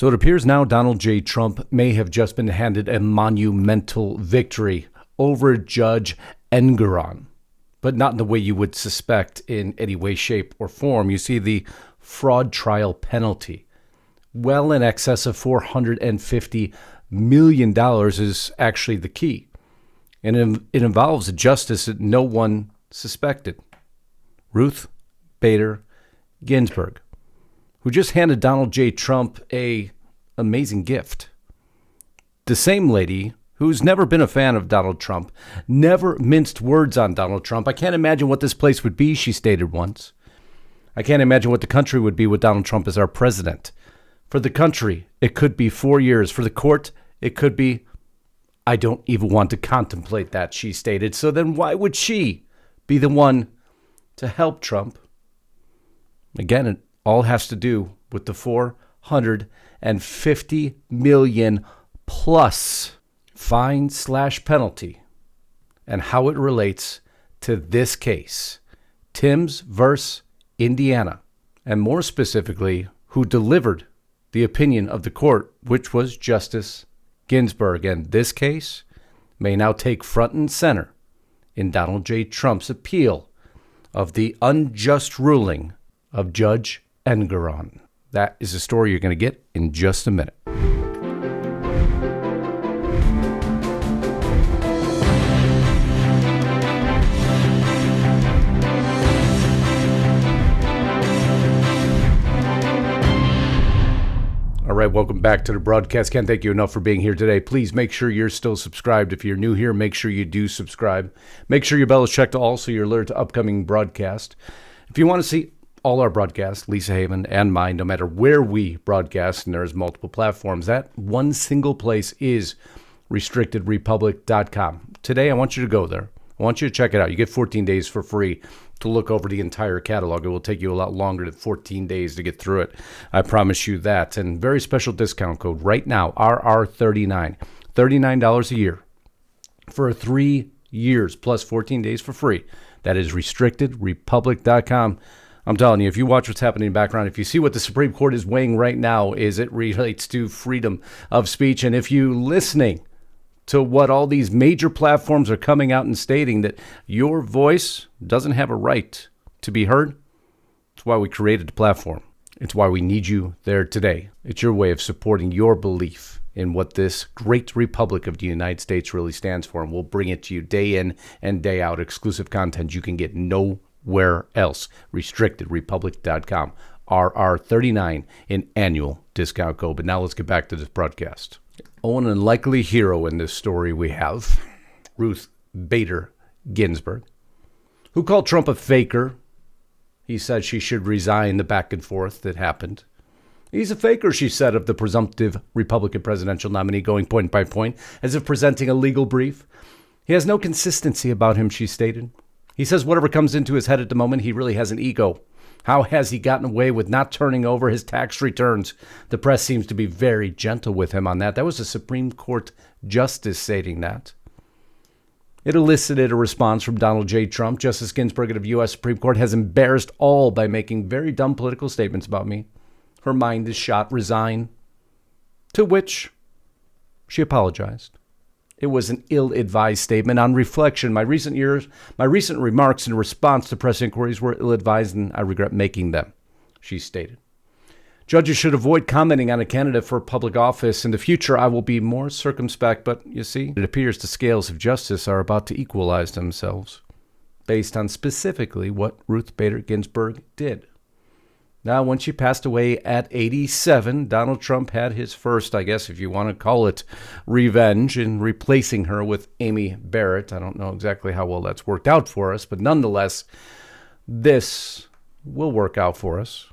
So it appears now Donald J. Trump may have just been handed a monumental victory over Judge Engoron, but not in the way you would suspect in any way, shape, or form. You see, the fraud trial penalty, well in excess of $450 million, is actually the key. And it involves a justice that no one suspected, Ruth Bader Ginsburg, who just handed Donald J. Trump a amazing gift. The same lady who's never been a fan of Donald Trump, never minced words on Donald Trump. I can't imagine what this place would be, she stated once. I can't imagine what the country would be with Donald Trump as our president. For the country, it could be 4 years. For the court, it could be, I don't even want to contemplate that, she stated. So then why would she be the one to help Trump? Again, it all has to do with the $450 million plus fine/penalty and how it relates to this case, Timbs versus Indiana, and more specifically, who delivered the opinion of the court, which was Justice Ginsburg. And this case may now take front and center in Donald J. Trump's appeal of the unjust ruling of Judge Engoron. That is a story you're going to get in just a minute. All right, welcome back to the broadcast. Can't thank you enough for being here today. Please make sure you're still subscribed. If you're new here, make sure you do subscribe. Make sure your bell is checked to all so you're alerted to upcoming broadcast. If you want to see all our broadcasts, Lisa Haven and mine, no matter where we broadcast, and there's multiple platforms, that one single place is restrictedrepublic.com. Today, I want you to go there. I want you to check it out. You get 14 days for free to look over the entire catalog. It will take you a lot longer than 14 days to get through it. I promise you that. And very special discount code right now, RR39, $39 a year for 3 years plus 14 days for free. That is restrictedrepublic.com. I'm telling you, if you watch what's happening in the background, if you see what the Supreme Court is weighing right now, is it relates to freedom of speech. And if you listening to what all these major platforms are coming out and stating that your voice doesn't have a right to be heard, it's why we created the platform. It's why we need you there today. It's your way of supporting your belief in what this great republic of the United States really stands for. And we'll bring it to you day in and day out. Exclusive content you can get nowhere else. RestrictedRepublic.com. RR39 in annual discount code. But now let's get back to this broadcast. Oh, an unlikely hero in this story we have, Ruth Bader Ginsburg, who called Trump a faker. He said she should resign, the back and forth that happened. He's a faker, she said, of the presumptive Republican presidential nominee, going point by point, as if presenting a legal brief. He has no consistency about him, she stated. He says whatever comes into his head at the moment, he really has an ego. How has he gotten away with not turning over his tax returns? The press seems to be very gentle with him on that. That was a Supreme Court justice stating that. It elicited a response from Donald J. Trump. Justice Ginsburg of the U.S. Supreme Court has embarrassed all by making very dumb political statements about me. Her mind is shot, resign. To which she apologized. It was an ill-advised statement. On reflection, my recent remarks in response to press inquiries were ill-advised, and I regret making them, she stated. Judges should avoid commenting on a candidate for public office. In the future, I will be more circumspect, but you see, it appears the scales of justice are about to equalize themselves based on specifically what Ruth Bader Ginsburg did. Now, when she passed away at 87, Donald Trump had his first, I guess if you want to call it, revenge in replacing her with Amy Barrett. I don't know exactly how well that's worked out for us, but nonetheless, this will work out for us.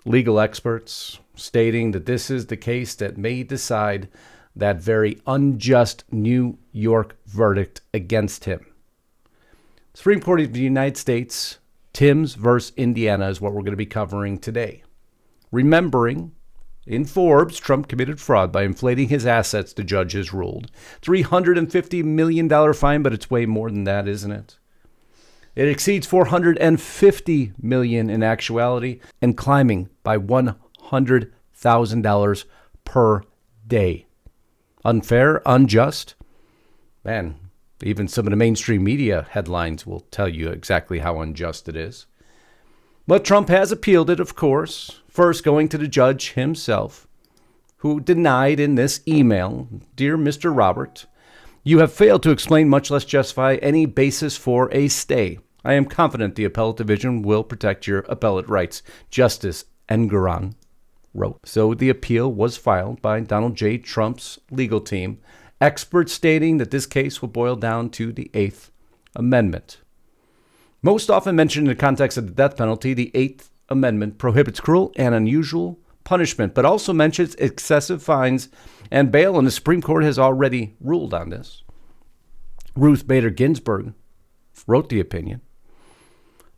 Legal experts stating that this is the case that may decide that very unjust New York verdict against him. Supreme Court of the United States, Timbs versus Indiana is what we're going to be covering today. Remembering, in Forbes, Trump committed fraud by inflating his assets, the judges ruled. $350 million fine, but it's way more than that, isn't it? It exceeds $450 million in actuality and climbing by $100,000 per day. Unfair, unjust? Man, even some of the mainstream media headlines will tell you exactly how unjust it is. But Trump has appealed it, of course, first going to the judge himself, who denied in this email, "Dear Mr. Robert, you have failed to explain, much less justify, any basis for a stay. I am confident the appellate division will protect your appellate rights," Justice Engoron wrote. So the appeal was filed by Donald J. Trump's legal team, experts stating that this case will boil down to the Eighth Amendment. Most often mentioned in the context of the death penalty, the Eighth Amendment prohibits cruel and unusual punishment, but also mentions excessive fines and bail, and the Supreme Court has already ruled on this. Ruth Bader Ginsburg wrote the opinion.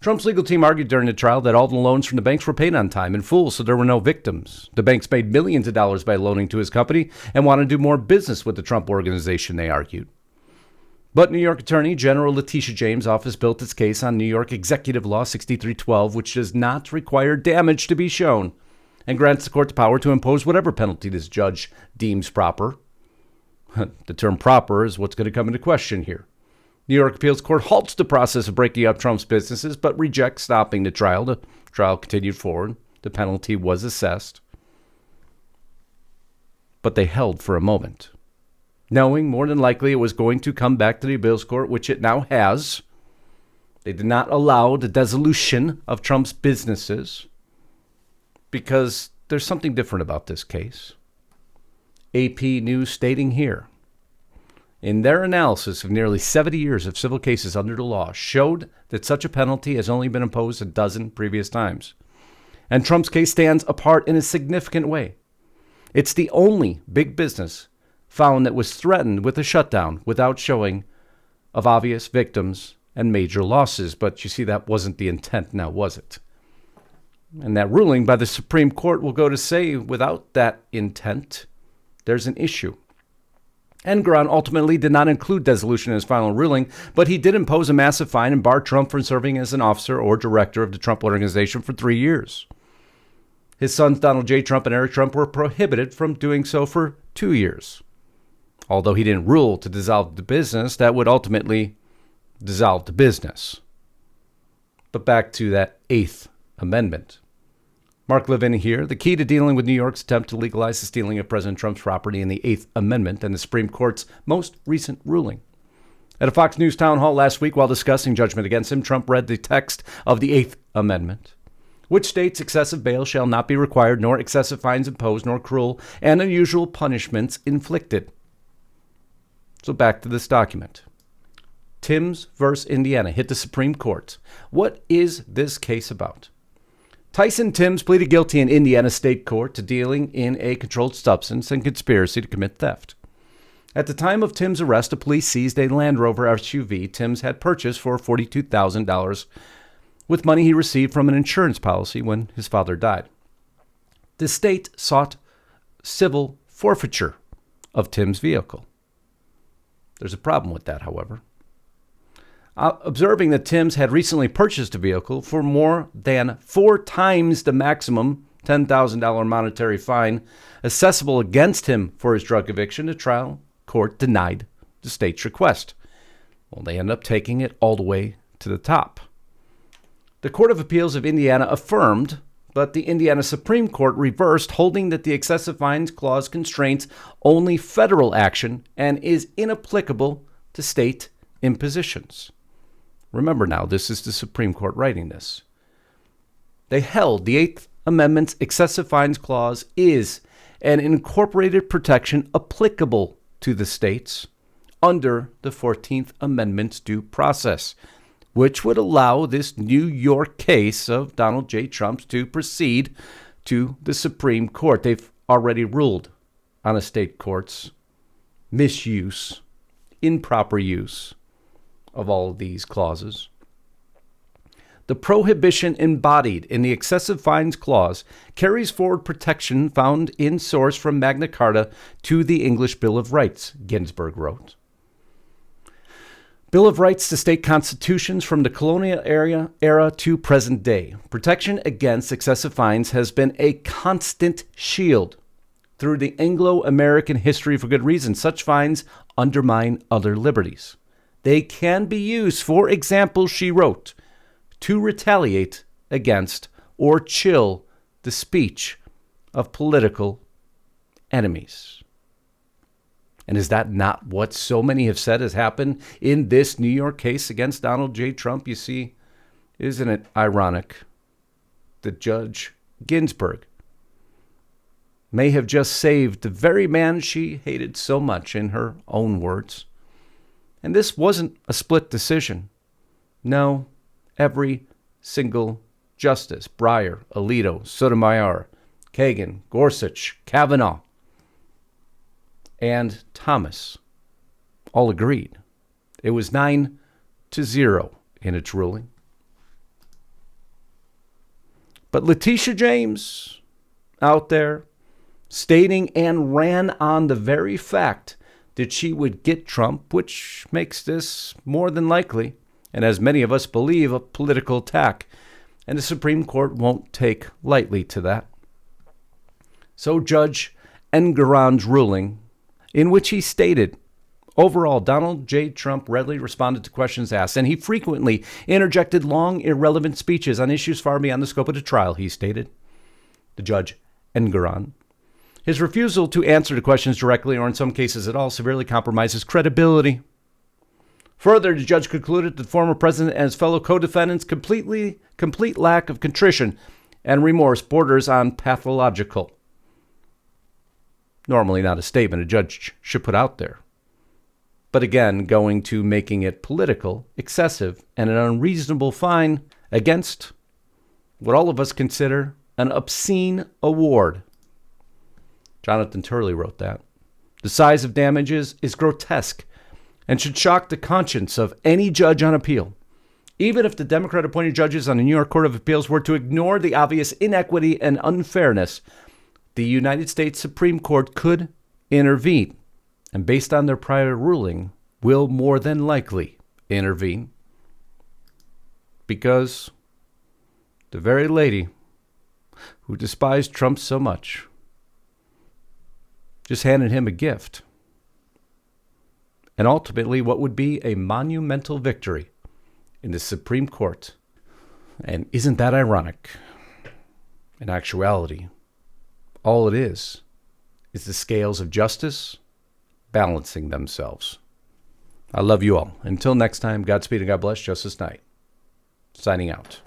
Trump's legal team argued during the trial that all the loans from the banks were paid on time in full, so there were no victims. The banks made millions of dollars by loaning to his company and want to do more business with the Trump organization, they argued. But New York Attorney General Letitia James' office built its case on New York Executive Law 6312, which does not require damage to be shown, and grants the court the power to impose whatever penalty this judge deems proper. The term proper is what's going to come into question here. New York Appeals Court halts the process of breaking up Trump's businesses, but rejects stopping the trial. The trial continued forward. The penalty was assessed. But they held for a moment, knowing more than likely it was going to come back to the appeals court, which it now has. They did not allow the dissolution of Trump's businesses because there's something different about this case. AP News stating here, in their analysis of nearly 70 years of civil cases under the law, showed that such a penalty has only been imposed a dozen previous times. And Trump's case stands apart in a significant way. It's the only big business found that was threatened with a shutdown without showing of obvious victims and major losses. But you see, that wasn't the intent now, was it? And that ruling by the Supreme Court will go to say, without that intent, there's an issue. Engoron ultimately did not include dissolution in his final ruling, but he did impose a massive fine and bar Trump from serving as an officer or director of the Trump Organization for 3 years. His sons, Donald J. Trump and Eric Trump, were prohibited from doing so for 2 years. Although he didn't rule to dissolve the business, that would ultimately dissolve the business. But back to that Eighth Amendment. Mark Levin here. The key to dealing with New York's attempt to legalize the stealing of President Trump's property in the Eighth Amendment and the Supreme Court's most recent ruling. At a Fox News town hall last week while discussing judgment against him, Trump read the text of the Eighth Amendment, which states excessive bail shall not be required, nor excessive fines imposed, nor cruel and unusual punishments inflicted. So back to this document. Timbs versus Indiana hit the Supreme Court. What is this case about? Tyson Timbs pleaded guilty in Indiana State Court to dealing in a controlled substance and conspiracy to commit theft. At the time of Timbs' arrest, the police seized a Land Rover SUV Timbs had purchased for $42,000 with money he received from an insurance policy when his father died. The state sought civil forfeiture of Timbs' vehicle. There's a problem with that, however. Observing that Timbs had recently purchased a vehicle for more than 4 times the maximum $10,000 monetary fine assessable against him for his drug eviction, the trial court denied the state's request. Well, they ended up taking it all the way to the top. The Court of Appeals of Indiana affirmed, but the Indiana Supreme Court reversed, holding that the excessive fines clause constrains only federal action and is inapplicable to state impositions. Remember now, this is the Supreme Court writing this. They held the Eighth Amendment's excessive fines clause is an incorporated protection applicable to the states under the 14th Amendment's due process, which would allow this New York case of Donald J. Trump to proceed to the Supreme Court. They've already ruled on a state court's misuse, improper use of all of these clauses. The prohibition embodied in the excessive fines clause carries forward protection found in source from Magna Carta to the English Bill of Rights, Ginsburg wrote. Bill of Rights to state constitutions from the colonial era to present day. Protection against excessive fines has been a constant shield through the Anglo-American history for good reason. Such fines undermine other liberties. They can be used, for example, she wrote, to retaliate against or chill the speech of political enemies. And is that not what so many have said has happened in this New York case against Donald J. Trump? You see, isn't it ironic that Judge Ginsburg may have just saved the very man she hated so much, in her own words? And this wasn't a split decision. No, every single justice, Breyer, Alito, Sotomayor, Kagan, Gorsuch, Kavanaugh, and Thomas all agreed. It was 9-0 in its ruling. But Letitia James out there stating and ran on the very fact that she would get Trump, which makes this more than likely, and as many of us believe, a political attack. And the Supreme Court won't take lightly to that. So Judge Engoron's ruling, in which he stated, overall, Donald J. Trump readily responded to questions asked, and he frequently interjected long, irrelevant speeches on issues far beyond the scope of the trial, he stated. The Judge Engoron. His refusal to answer the questions directly, or in some cases at all, severely compromises credibility. Further, the judge concluded that the former president and his fellow co-defendants' complete lack of contrition and remorse borders on pathological. Normally not a statement a judge should put out there. But again, going to making it political, excessive, and an unreasonable fine against what all of us consider an obscene award. Jonathan Turley wrote that. The size of damages is grotesque and should shock the conscience of any judge on appeal. Even if the Democrat-appointed judges on the New York Court of Appeals were to ignore the obvious inequity and unfairness, the United States Supreme Court could intervene, and based on their prior ruling, will more than likely intervene. Because the very lady who despised Trump so much just handed him a gift. And ultimately, what would be a monumental victory in the Supreme Court. And isn't that ironic? In actuality, all it is the scales of justice balancing themselves. I love you all. Until next time, Godspeed and God bless. Justus Knight, signing out.